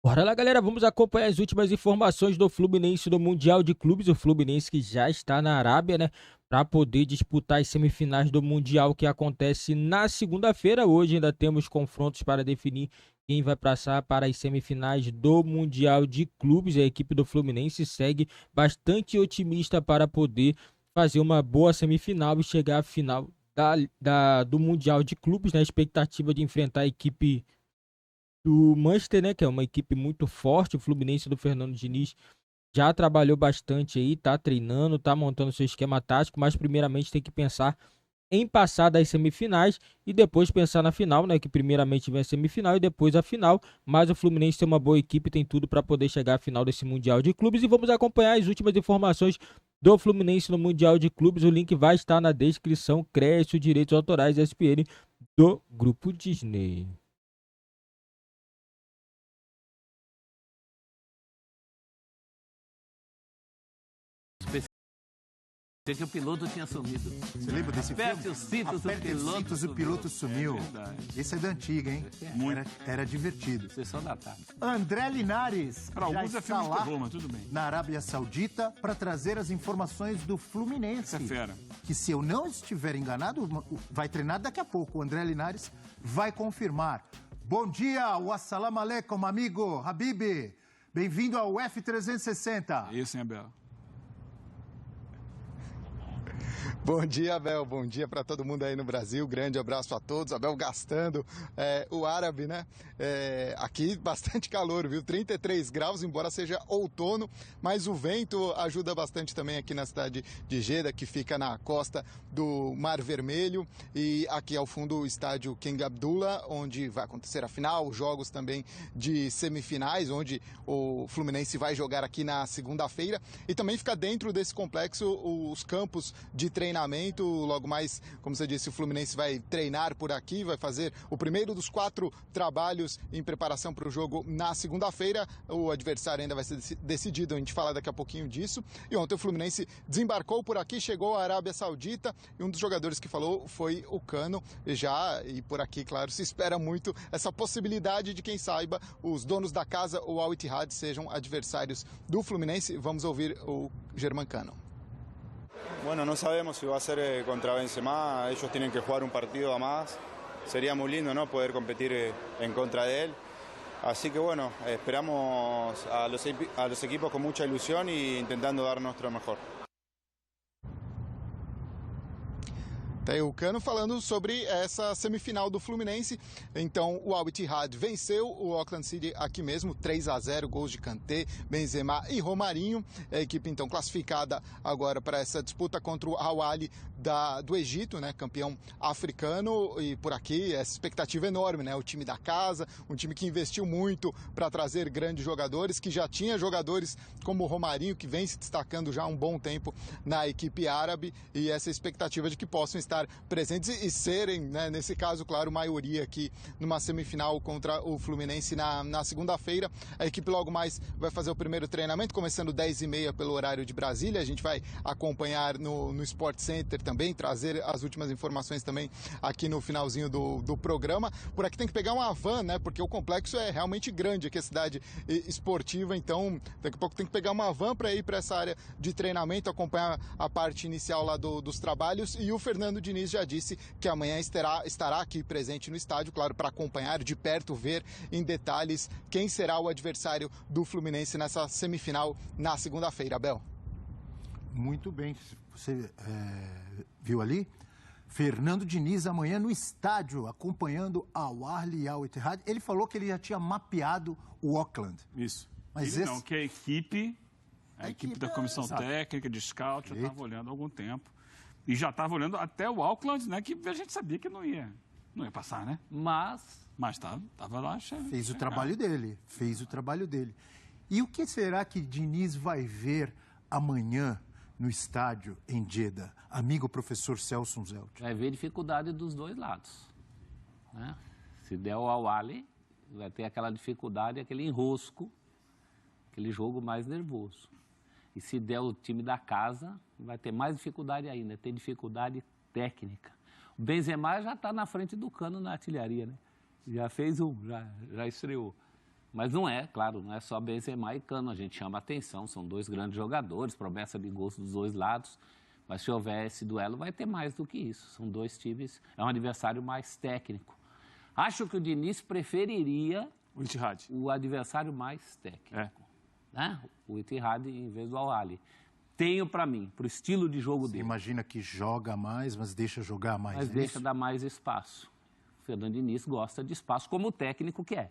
Bora lá, galera, vamos acompanhar as últimas informações do Fluminense no Mundial de Clubes. O Fluminense que já está na Arábia, né, para poder disputar as semifinais do Mundial que acontece na segunda-feira. Hoje ainda temos confrontos para definir quem vai passar para as semifinais do Mundial de Clubes. A equipe do Fluminense segue bastante otimista para poder fazer uma boa semifinal e chegar à final do Mundial de Clubes, na expectativa de enfrentar a equipe do Manchester, né, que é uma equipe muito forte. O Fluminense do Fernando Diniz já trabalhou bastante aí, tá treinando, tá montando seu esquema tático, mas primeiramente tem que pensar em passar das semifinais e depois pensar na final, né, que primeiramente vem a semifinal e depois a final. Mas o Fluminense tem uma boa equipe, tem tudo para poder chegar à final desse Mundial de Clubes e vamos acompanhar as últimas informações do Fluminense no Mundial de Clubes. O link vai estar na descrição. Crédito, direitos autorais SPN do Grupo Disney. Pensei que o piloto tinha sumido. Você lembra desse Aperte filme? os cintos, Aperte o os piloto cintos, o sumiu. piloto sumiu. É verdade. Esse é da antiga, hein? Era divertido. Sessão da tarde. André Linares Para já alguns é está filme de lá terror, mas tudo bem. na Arábia Saudita para trazer as informações do Fluminense. Essa é fera. Que, se eu não estiver enganado, vai treinar daqui a pouco. O André Linares vai confirmar. Bom dia, wassalamu alaikum, amigo Habib. Bem-vindo ao F360. Esse, hein, Abel? Bom dia, Abel. Bom dia para todo mundo aí no Brasil. Grande abraço a todos. Abel gastando o árabe, né? Aqui bastante calor, viu? 33 graus, embora seja outono, mas o vento ajuda bastante também aqui na cidade de Jeddah, que fica na costa do Mar Vermelho. E aqui ao fundo o estádio King Abdullah, onde vai acontecer a final, os jogos também de semifinais, onde o Fluminense vai jogar aqui na segunda-feira. E também fica dentro desse complexo os campos de treinamento. Logo mais, como você disse, o Fluminense vai treinar por aqui, vai fazer o primeiro dos 4 trabalhos em preparação para o jogo na segunda-feira. O adversário ainda vai ser decidido, a gente fala daqui a pouquinho disso. E ontem o Fluminense desembarcou por aqui, chegou à Arábia Saudita e um dos jogadores que falou foi o Cano. E por aqui, claro, se espera muito essa possibilidade de, quem saiba, os donos da casa, o Al Ittihad, sejam adversários do Fluminense. Vamos ouvir o Germán Cano. Bueno, no sabemos si va a ser contra Benzema, ellos tienen que jugar un partido a más, sería muy lindo, ¿no?, poder competir en contra de él, así que bueno, esperamos a los equipos con mucha ilusión y intentando dar nuestro mejor. Tem o Cano falando sobre essa semifinal do Fluminense. Então, o Al Ittihad venceu o Auckland City aqui mesmo, 3-0, gols de Kanté, Benzema e Romarinho. A equipe, então, classificada agora para essa disputa contra o Al Ahly do Egito, né, campeão africano. E por aqui, essa expectativa enorme, né? O time da casa, um time que investiu muito para trazer grandes jogadores, que já tinha jogadores como o Romarinho, que vem se destacando já há um bom tempo na equipe árabe. E essa expectativa de que possam estar presentes e serem, né, nesse caso, claro, maioria aqui numa semifinal contra o Fluminense na segunda-feira. A equipe logo mais vai fazer o primeiro treinamento, começando 10h30 pelo horário de Brasília. A gente vai acompanhar no Sport Center também, trazer as últimas informações também aqui no finalzinho do programa. Por aqui tem que pegar uma van, né, porque o complexo é realmente grande aqui, a cidade esportiva, então daqui a pouco tem que pegar uma van para ir para essa área de treinamento, acompanhar a parte inicial lá dos trabalhos. E o Fernando Diniz já disse que amanhã estará aqui presente no estádio, claro, para acompanhar de perto, ver em detalhes quem será o adversário do Fluminense nessa semifinal na segunda-feira. Abel. Muito bem. Você viu ali? Fernando Diniz amanhã no estádio, acompanhando Al Ahly e Al Ittihad. Ele falou que ele já tinha mapeado o Auckland. Isso. Mas Ele não, que a equipe da comissão exato. técnica, de scout, já estava olhando há algum tempo. E já estava olhando até o Auckland, né, que a gente sabia que não ia passar, né? Mas estava lá. Fez o trabalho dele. E o que será que Diniz vai ver amanhã no estádio em Jeddah? Amigo professor Celso Zelt. Vai ver dificuldade dos dois lados, né? Se der o Al Ahly, vai ter aquela dificuldade, aquele enrosco, aquele jogo mais nervoso. E se der o time da casa, vai ter mais dificuldade ainda, ter dificuldade técnica. O Benzema já está na frente do Cano na artilharia, né? Já fez já estreou. Mas não é, claro, não é só Benzema e Cano, a gente chama atenção, são dois grandes jogadores, promessa de gols dos dois lados, mas se houver esse duelo vai ter mais do que isso, são dois times, é um adversário mais técnico. Acho que o Diniz preferiria o adversário mais técnico, né? O Ittihad em vez do Al-Ahly. Tenho para mim, para o estilo de jogo dele. Imagina que joga mais, mas deixa jogar mais. Mas deixa dar mais espaço. O Fernando Diniz gosta de espaço como técnico que é.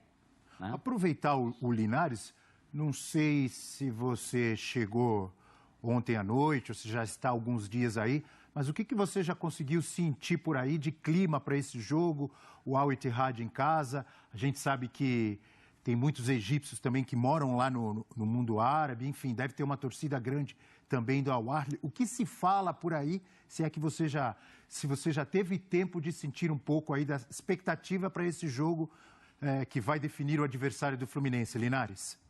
Né? Aproveitar o Linares, não sei se você chegou ontem à noite ou se já está há alguns dias aí, mas o que você já conseguiu sentir por aí de clima para esse jogo, o Al Ittihad em casa? A gente sabe que tem muitos egípcios também que moram lá no mundo árabe, enfim, deve ter uma torcida grande também do Al-Ahly. O que se fala por aí, se você já teve tempo de sentir um pouco aí da expectativa para esse jogo que vai definir o adversário do Fluminense, Linares?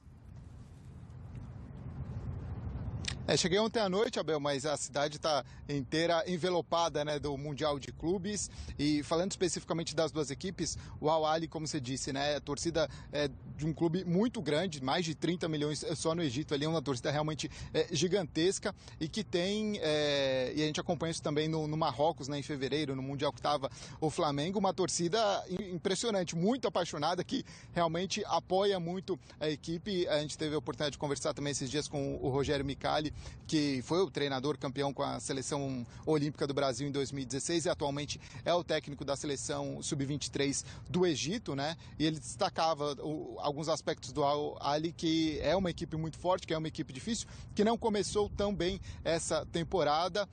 Cheguei ontem à noite, Abel, mas a cidade está inteira envelopada, né, do Mundial de Clubes. E falando especificamente das duas equipes, o Al-Ahly, como você disse, né, a torcida é de um clube muito grande, mais de 30 milhões só no Egito, ali é uma torcida realmente gigantesca e que tem, e a gente acompanha isso também no Marrocos, né, em fevereiro, no Mundial que estava o Flamengo, uma torcida impressionante, muito apaixonada, que realmente apoia muito a equipe. A gente teve a oportunidade de conversar também esses dias com o Rogério Micali, que foi o treinador campeão com a seleção olímpica do Brasil em 2016 e atualmente é o técnico da seleção sub-23 do Egito, né? E ele destacava alguns aspectos do Al-Ahly, que é uma equipe muito forte, que é uma equipe difícil, que não começou tão bem essa temporada.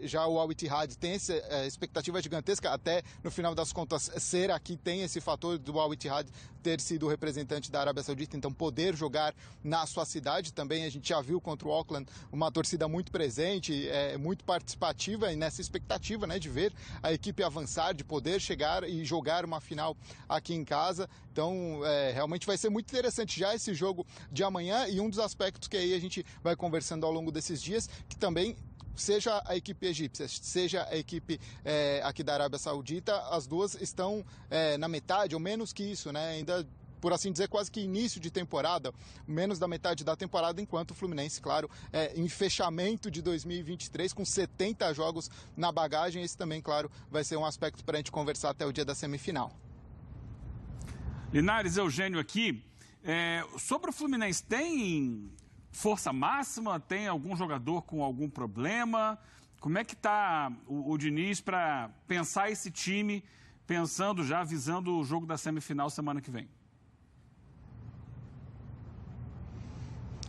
Já o Al Ittihad tem essa expectativa gigantesca, até no final das contas ser aqui, tem esse fator do Al Ittihad ter sido o representante da Arábia Saudita, então poder jogar na sua cidade também. A gente já viu contra o Auckland uma torcida muito presente, muito participativa e nessa expectativa, né, de ver a equipe avançar, de poder chegar e jogar uma final aqui em casa. Então, realmente vai ser muito interessante já esse jogo de amanhã, e um dos aspectos que aí a gente vai conversando ao longo desses dias, que também seja a equipe egípcia, seja a equipe aqui da Arábia Saudita, as duas estão na metade ou menos que isso, né? Ainda, por assim dizer, quase que início de temporada, menos da metade da temporada, enquanto o Fluminense, claro, em fechamento de 2023, com 70 jogos na bagagem. Esse também, claro, vai ser um aspecto para a gente conversar até o dia da semifinal. Linares, Eugênio aqui. Sobre o Fluminense, tem força máxima? Tem algum jogador com algum problema? Como é que está o Diniz para pensar esse time, pensando já, visando o jogo da semifinal semana que vem?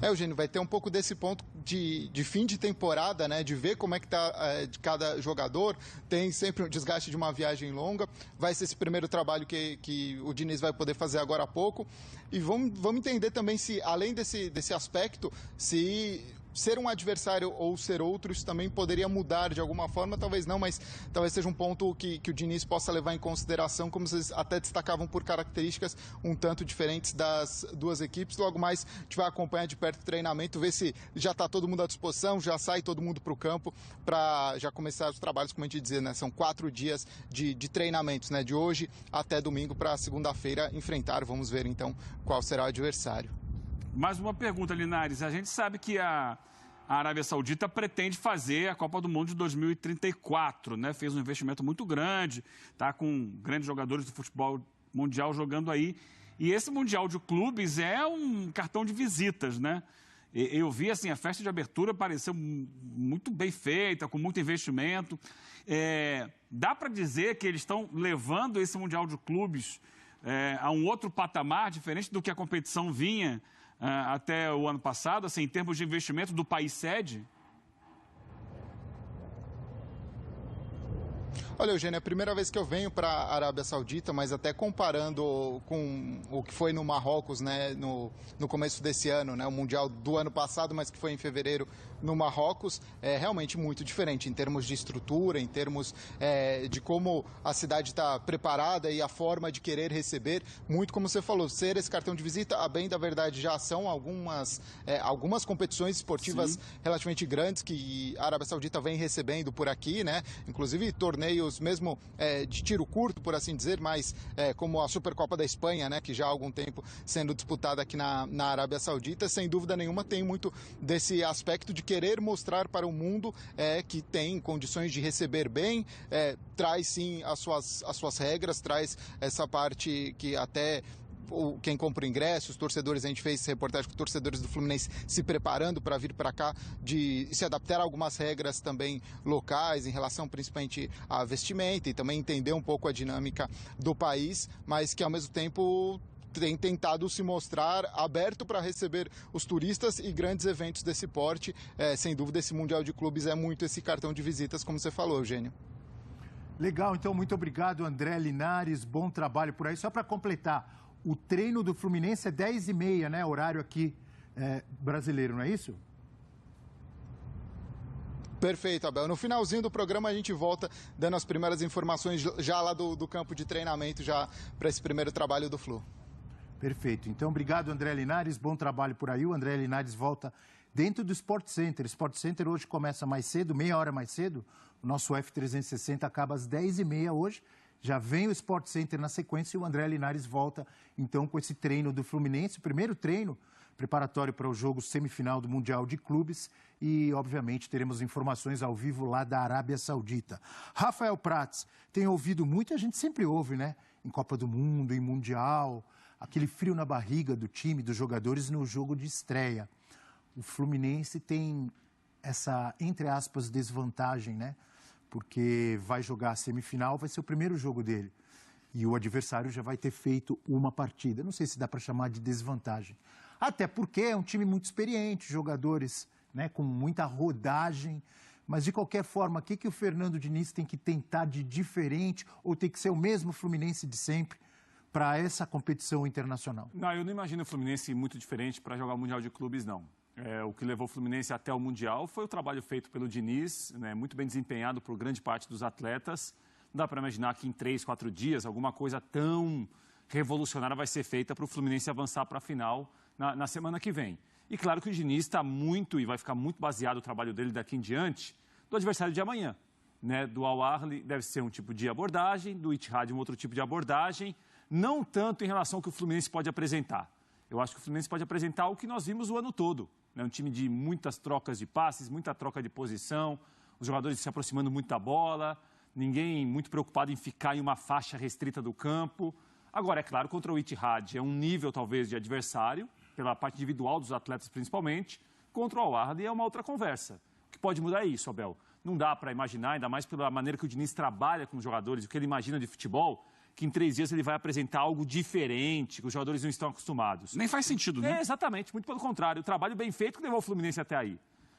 Eugênio, vai ter um pouco desse ponto de fim de temporada, né? De ver como é que está de cada jogador. Tem sempre um desgaste de uma viagem longa. Vai ser esse primeiro trabalho que o Diniz vai poder fazer agora há pouco. E vamos entender também se, além desse aspecto, se ser um adversário ou ser outro, isso também poderia mudar de alguma forma, talvez não, mas talvez seja um ponto que o Diniz possa levar em consideração, como vocês até destacavam, por características um tanto diferentes das duas equipes. Logo mais, a gente vai acompanhar de perto o treinamento, ver se já está todo mundo à disposição, já sai todo mundo para o campo, para já começar os trabalhos, como a gente dizia, né? São 4 dias de treinamentos, né? De hoje até domingo, para segunda-feira enfrentar. Vamos ver então qual será o adversário. Mais uma pergunta, Linares. A gente sabe que a Arábia Saudita pretende fazer a Copa do Mundo de 2034, né? Fez um investimento muito grande, tá com grandes jogadores do futebol mundial jogando aí. E esse Mundial de Clubes é um cartão de visitas, né? Eu vi, assim, a festa de abertura pareceu muito bem feita, com muito investimento. Dá para dizer que eles estão levando esse Mundial de Clubes a um outro patamar, diferente do que a competição vinha até o ano passado, assim, em termos de investimento do país sede? Olha, Eugênio, é a primeira vez que eu venho para a Arábia Saudita, mas até comparando com o que foi no Marrocos, né, no começo desse ano, né, o Mundial do ano passado, mas que foi em fevereiro no Marrocos, é realmente muito diferente em termos de estrutura, em termos de como a cidade está preparada e a forma de querer receber. Muito como você falou, ser esse cartão de visita, a bem da verdade, já são algumas competições esportivas relativamente grandes que a Arábia Saudita vem recebendo por aqui, né? Inclusive torneios jogos, mesmo de tiro curto, por assim dizer, mas como a Supercopa da Espanha, né, que já há algum tempo sendo disputada aqui na Arábia Saudita, sem dúvida nenhuma tem muito desse aspecto de querer mostrar para o mundo que tem condições de receber bem, traz sim as suas regras, traz essa parte que até quem compra o ingresso, os torcedores, a gente fez reportagem com torcedores do Fluminense se preparando para vir para cá, de se adaptar a algumas regras também locais, em relação principalmente a vestimenta e também entender um pouco a dinâmica do país, mas que ao mesmo tempo tem tentado se mostrar aberto para receber os turistas e grandes eventos desse porte. Sem dúvida, esse Mundial de Clubes é muito esse cartão de visitas, como você falou, Eugênio. Legal, então muito obrigado, André Linares, bom trabalho por aí. Só para completar, o treino do Fluminense é 10h30, né? Horário aqui brasileiro, não é isso? Perfeito, Abel. No finalzinho do programa a gente volta dando as primeiras informações já lá do campo de treinamento, já para esse primeiro trabalho do Flu. Perfeito. Então, obrigado, André Linares. Bom trabalho por aí. O André Linares volta dentro do Sport Center. O Sport Center hoje começa mais cedo, meia hora mais cedo. O nosso F360 acaba às 10h30 hoje. Já vem o Sport Center na sequência e o André Linares volta, então, com esse treino do Fluminense. O primeiro treino preparatório para o jogo semifinal do Mundial de Clubes. E, obviamente, teremos informações ao vivo lá da Arábia Saudita. Rafael Prats, tem ouvido muito, a gente sempre ouve, né? Em Copa do Mundo, em Mundial, aquele frio na barriga do time, dos jogadores no jogo de estreia. O Fluminense tem essa, entre aspas, desvantagem, né? Porque vai jogar a semifinal, vai ser o primeiro jogo dele. E o adversário já vai ter feito uma partida. Não sei se dá para chamar de desvantagem. Até porque é um time muito experiente, jogadores, né, com muita rodagem. Mas, de qualquer forma, o que o Fernando Diniz tem que tentar de diferente ou tem que ser o mesmo Fluminense de sempre para essa competição internacional? Não, eu não imagino o Fluminense muito diferente para jogar o Mundial de Clubes, não. O que levou o Fluminense até o Mundial foi o trabalho feito pelo Diniz, né, muito bem desempenhado por grande parte dos atletas. Não dá para imaginar que em 3, 4 dias alguma coisa tão revolucionária vai ser feita para o Fluminense avançar para a final na semana que vem. E claro que o Diniz está muito e vai ficar muito baseado o trabalho dele daqui em diante do adversário de amanhã. Né? Do Al Ahly deve ser um tipo de abordagem, do Ittihad um outro tipo de abordagem, não tanto em relação ao que o Fluminense pode apresentar. Eu acho que o Fluminense pode apresentar o que nós vimos o ano todo. É um time de muitas trocas de passes, muita troca de posição, os jogadores se aproximando muito da bola, ninguém muito preocupado em ficar em uma faixa restrita do campo. Agora, é claro, contra o Ittihad é um nível talvez de adversário, pela parte individual dos atletas principalmente. Contra o Al Ahly é uma outra conversa. O que pode mudar é isso, Abel. Não dá para imaginar, ainda mais pela maneira que o Diniz trabalha com os jogadores, o que ele imagina de futebol, que em 3 dias ele vai apresentar algo diferente, que os jogadores não estão acostumados. Nem faz sentido, né? Exatamente, muito pelo contrário. O trabalho bem feito que levou o Fluminense até aí.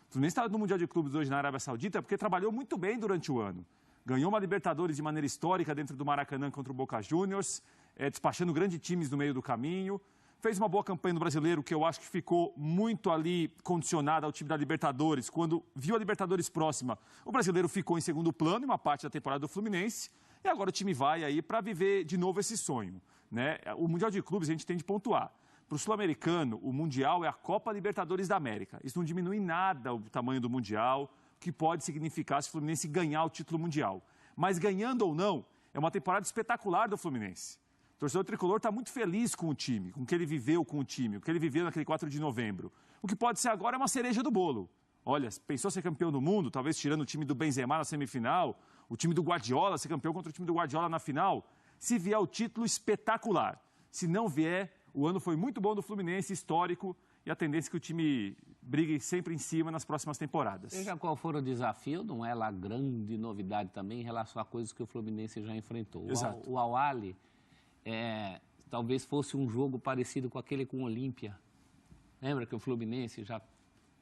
O Fluminense está no Mundial de Clubes hoje na Arábia Saudita porque trabalhou muito bem durante o ano. Ganhou uma Libertadores de maneira histórica dentro do Maracanã contra o Boca Juniors, despachando grandes times no meio do caminho. Fez uma boa campanha no Brasileiro, que eu acho que ficou muito ali condicionada ao time da Libertadores. Quando viu a Libertadores próxima, o Brasileiro ficou em segundo plano em uma parte da temporada do Fluminense. E agora o time vai aí para viver de novo esse sonho. Né? O Mundial de Clubes a gente tem de pontuar. Para o sul-americano, o Mundial é a Copa Libertadores da América. Isso não diminui nada o tamanho do Mundial, o que pode significar se o Fluminense ganhar o título mundial. Mas ganhando ou não, é uma temporada espetacular do Fluminense. O torcedor tricolor está muito feliz com o time, com o que ele viveu com o time, o que ele viveu naquele 4 de novembro. O que pode ser agora é uma cereja do bolo. Olha, pensou ser campeão do mundo, talvez tirando o time do Benzema na semifinal, o time do Guardiola ser campeão contra o time do Guardiola na final. Se vier o título, espetacular. Se não vier, o ano foi muito bom do Fluminense, histórico, e a tendência é que o time brigue sempre em cima nas próximas temporadas. Seja qual for o desafio, não é lá grande novidade também em relação a coisas que o Fluminense já enfrentou. Exato. O Al Ahly talvez fosse um jogo parecido com aquele com o Olímpia. Lembra que o Fluminense já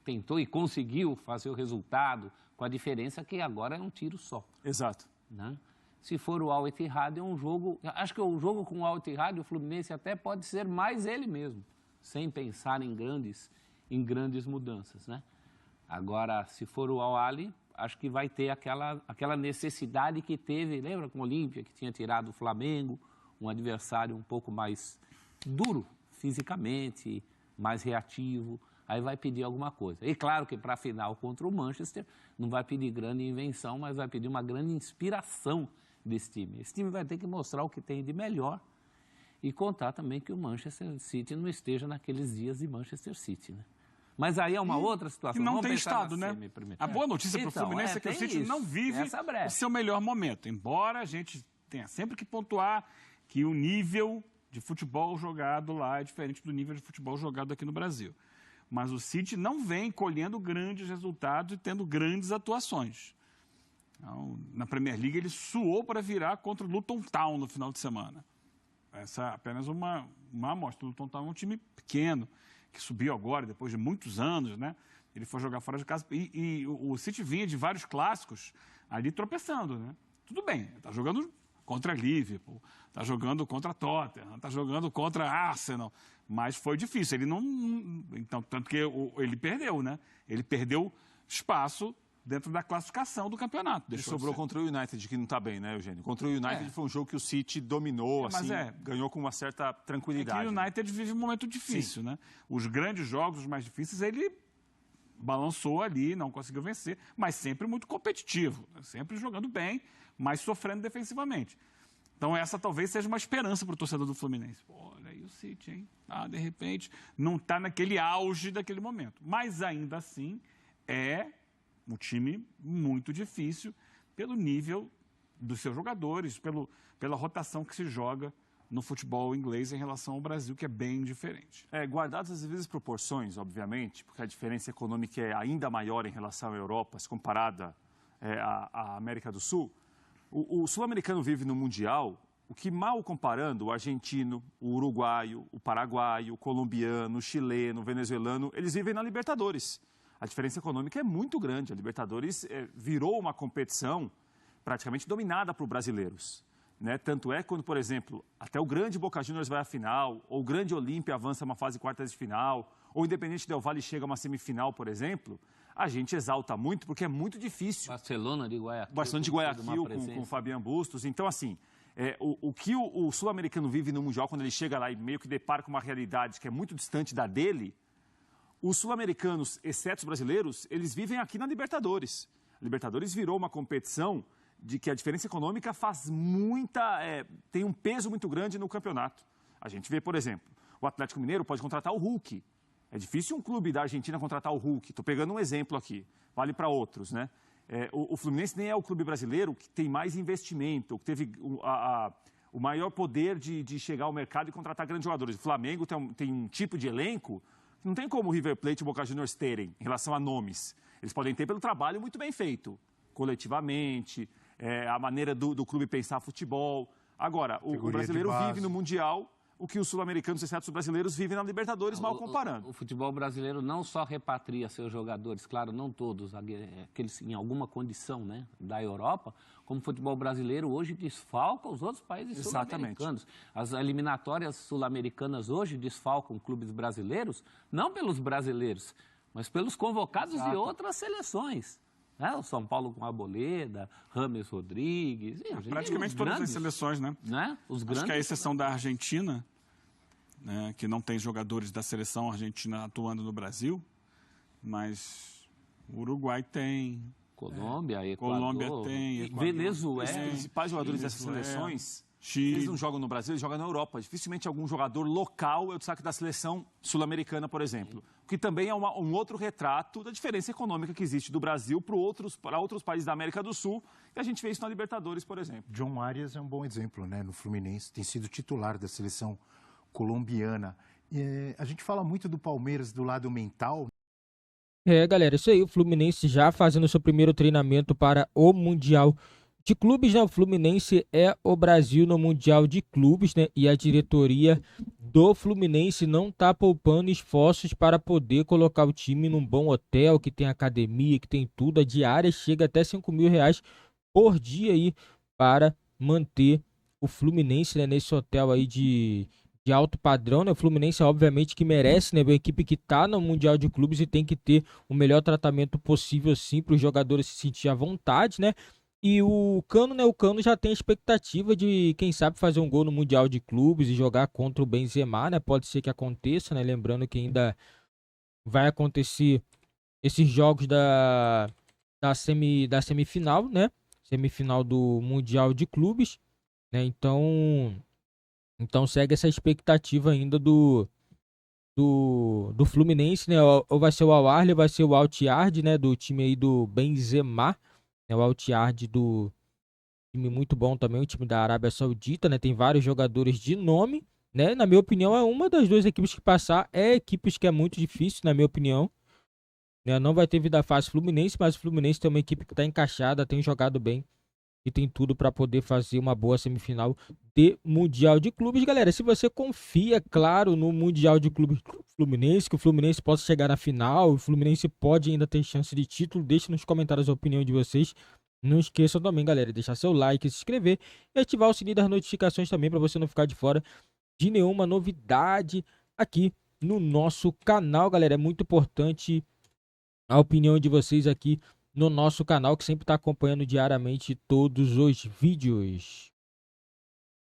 tentou e conseguiu fazer o resultado, com a diferença que agora é um tiro só. Exato. Né? Se for o Al Ittihad, é um jogo... Acho que o jogo com o Al Ittihad, o Fluminense até pode ser mais ele mesmo, sem pensar em grandes mudanças. Né? Agora, se for o Al Ahly, acho que vai ter aquela necessidade que teve, lembra com o Olímpia, que tinha tirado o Flamengo, um adversário um pouco mais duro fisicamente, mais reativo, aí vai pedir alguma coisa. E claro que para a final contra o Manchester, não vai pedir grande invenção, mas vai pedir uma grande inspiração desse time. Esse time vai ter que mostrar o que tem de melhor e contar também que o Manchester City não esteja naqueles dias de Manchester City, né? Mas aí é uma outra situação. Que não Vamos tem pensar estado, na né? semi primeiro. A boa notícia para o Então, Fluminense é que o tem City isso, não vive essa o brecha. seu melhor momento. Embora a gente tenha sempre que pontuar que o nível de futebol jogado lá é diferente do nível de futebol jogado aqui no Brasil. Mas o City não vem colhendo grandes resultados e tendo grandes atuações. Então, na Premier League ele suou para virar contra o Luton Town no final de semana. Essa é apenas uma amostra. O Luton Town é um time pequeno, que subiu agora, depois de muitos anos, né? Ele foi jogar fora de casa. E o City vinha de vários clássicos ali tropeçando, né? Tudo bem, está jogando contra Liverpool, está jogando contra Tottenham, está jogando contra Arsenal, mas foi difícil. Ele não... Então, tanto que ele perdeu, né? Ele perdeu espaço dentro da classificação do campeonato. Ele sobrou contra o United, que não está bem, né, Eugênio? Contra o United foi um jogo que o City dominou, ganhou com uma certa tranquilidade. É que o United vive um momento difícil, né? Os grandes jogos, os mais difíceis, ele balançou ali, não conseguiu vencer, mas sempre muito competitivo, sempre jogando bem, mas sofrendo defensivamente. Então essa talvez seja uma esperança para o torcedor do Fluminense. Pô, olha aí o City, hein? De repente, não está naquele auge daquele momento. Mas ainda assim, é um time muito difícil pelo nível dos seus jogadores, pela rotação que se joga no futebol inglês em relação ao Brasil, que é bem diferente. Guardadas as devidas proporções, obviamente, porque a diferença econômica é ainda maior em relação à Europa, se comparada à América do Sul. O sul-americano vive no Mundial, o que mal comparando, o argentino, o uruguaio, o paraguaio, o colombiano, o chileno, o venezuelano, eles vivem na Libertadores. A diferença econômica é muito grande. A Libertadores virou uma competição praticamente dominada por brasileiros, né? Tanto é quando, por exemplo, até o grande Boca Juniors vai à final, ou o grande Olímpia avança a uma fase quartas de final, ou o Independente Del Valle chega a uma semifinal, por exemplo, a gente exalta muito porque é muito difícil. Barcelona de Guayaquil. Barcelona de Guayaquil com o Fabian Bustos. Então, assim, o que o sul-americano vive no Mundial, quando ele chega lá e meio que depara com uma realidade que é muito distante da dele, os sul-americanos, exceto os brasileiros, eles vivem aqui na Libertadores. A Libertadores virou uma competição de que a diferença econômica tem um peso muito grande no campeonato. A gente vê, por exemplo, o Atlético Mineiro pode contratar o Hulk. É difícil um clube da Argentina contratar o Hulk. Estou pegando um exemplo aqui, vale para outros, né? O Fluminense nem é o clube brasileiro que tem mais investimento, que teve o maior poder de chegar ao mercado e contratar grandes jogadores. O Flamengo tem um tipo de elenco que não tem como o River Plate e o Boca Juniors terem em relação a nomes. Eles podem ter pelo trabalho muito bem feito, coletivamente, a maneira do clube pensar futebol. Agora, o brasileiro vive no Mundial o que os sul-americanos, exceto os brasileiros, vivem na Libertadores, mal comparando. O futebol brasileiro não só repatria seus jogadores, claro, não todos, aqueles em alguma condição, né, da Europa, como o futebol brasileiro hoje desfalca os outros países sul-americanos. As eliminatórias sul-americanas hoje desfalcam clubes brasileiros, não pelos brasileiros, mas pelos convocados de outras seleções. O São Paulo com Arboleda, Rames Rodrigues... Praticamente todas as seleções, né? Os Acho que a exceção da Argentina, né, que não tem jogadores da seleção argentina atuando no Brasil, mas o Uruguai tem... Colômbia, Equador... Colômbia tem... Equador, Venezuela... Os principais jogadores dessas seleções... Chile. Eles não jogam no Brasil, eles jogam na Europa. Dificilmente algum jogador local é o destaque da seleção sul-americana, por exemplo. O que também é um outro retrato da diferença econômica que existe do Brasil para outros países da América do Sul. E a gente vê isso na Libertadores, por exemplo. John Arias é um bom exemplo, né? No Fluminense, tem sido titular da seleção colombiana. A gente fala muito do Palmeiras do lado mental. Galera, isso aí. O Fluminense já fazendo seu primeiro treinamento para o Mundial de Clubes, né? O Fluminense é o Brasil no Mundial de Clubes, né? E a diretoria do Fluminense não está poupando esforços para poder colocar o time num bom hotel, que tem academia, que tem tudo. A diária chega até R$5.000 por dia aí para manter o Fluminense, né, nesse hotel aí de alto padrão, né? O Fluminense, obviamente, que merece, né? Uma equipe que está no Mundial de Clubes e tem que ter o melhor tratamento possível, sim, para os jogadores se sentir à vontade, né? E o Cano, né? O Cano já tem a expectativa de, quem sabe, fazer um gol no Mundial de Clubes e jogar contra o Benzema, né? Pode ser que aconteça, né? Lembrando que ainda vai acontecer esses jogos da semifinal, né? semifinal do Mundial de Clubes, né? Então segue essa expectativa ainda do Fluminense, né? Ou vai ser o Al Ahly, vai ser o Al Ittihad, né? Do time aí do Benzema, né? O Al Ittihad do time muito bom também, o time da Arábia Saudita, né? Tem vários jogadores de nome, né? Na minha opinião, é uma das duas equipes que passar. É equipes que é muito difícil, na minha opinião, né? Não vai ter vida fácil Fluminense, mas o Fluminense tem uma equipe que está encaixada, tem jogado bem e tem tudo para poder fazer uma boa semifinal de Mundial de Clubes. Galera, se você confia, claro, no Mundial de Clubes Fluminense, que o Fluminense possa chegar na final, o Fluminense pode ainda ter chance de título, deixe nos comentários a opinião de vocês. Não esqueçam também, galera, de deixar seu like, se inscrever e ativar o sininho das notificações também para você não ficar de fora de nenhuma novidade aqui no nosso canal, galera. É muito importante a opinião de vocês aqui no nosso canal, que sempre está acompanhando diariamente todos os vídeos.